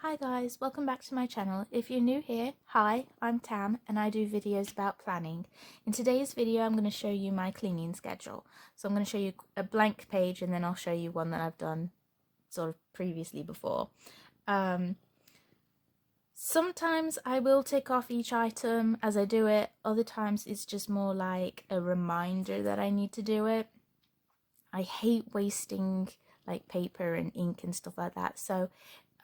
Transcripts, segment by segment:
Hi guys, welcome back to my channel. If you're new here, hi, I'm Tam and I do videos about planning. In today's video I'm going to show you my cleaning schedule. So I'm going to show you a blank page and then I'll show you one that I've done sort of previously before. Sometimes I will tick off each item as I do it, other times it's just more like a reminder that I need to do it. I hate wasting like paper and ink and stuff like that, so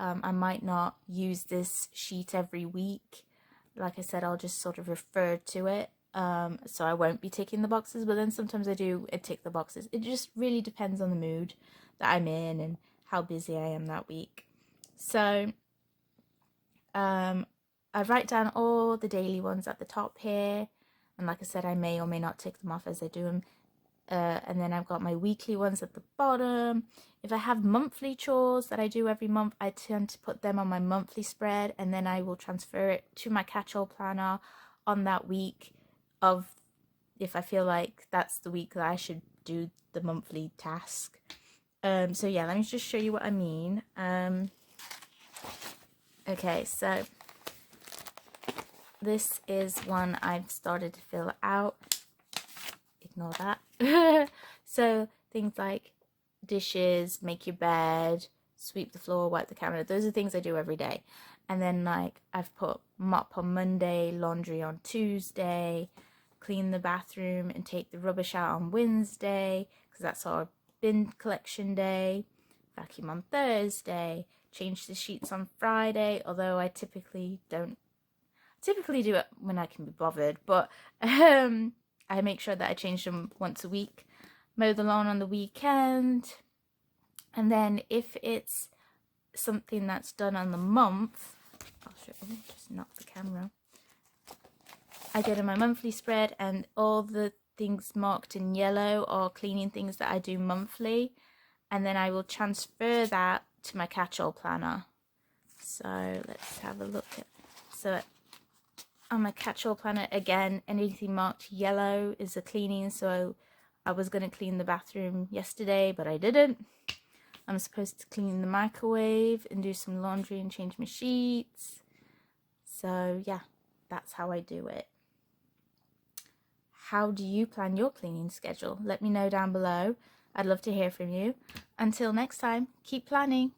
I might not use this sheet every week. Like I said, I'll just sort of refer to it, so I won't be ticking the boxes, but then sometimes I do tick the boxes. It just really depends on the mood that I'm in and how busy I am that week. So I write down all the daily ones at the top here, and like I said, I may or may not tick them off as I do them. And then I've got my weekly ones at the bottom. If I have monthly chores that I do every month, I tend to put them on my monthly spread, and then I will transfer it to my catch-all planner on that week of if I feel like that's the week that I should do the monthly task. So yeah, let me just show you what I mean. Okay, so this is one I've started to fill out. Ignore that. So things like dishes, make your bed, sweep the floor, wipe the counter, those are things I do every day. And then like I've put mop on Monday, laundry on Tuesday, clean the bathroom and take the rubbish out on Wednesday because that's our bin collection day, vacuum on Thursday, change the sheets on Friday, although I typically do it when I can be bothered, but I make sure that I change them once a week, mow the lawn on the weekend, and then if it's something that's done on the month, I'll show you, just knock the camera. I go to my monthly spread and all the things marked in yellow are cleaning things that I do monthly, and then I will transfer that to my catch-all planner. So let's have a look at, so on my catch-all planner, again, anything marked yellow is a cleaning. So I was going to clean the bathroom yesterday, but I didn't. I'm supposed to clean the microwave and do some laundry and change my sheets. So yeah, that's how I do it. How do you plan your cleaning schedule? Let me know down below. I'd love to hear from you. Until next time, keep planning.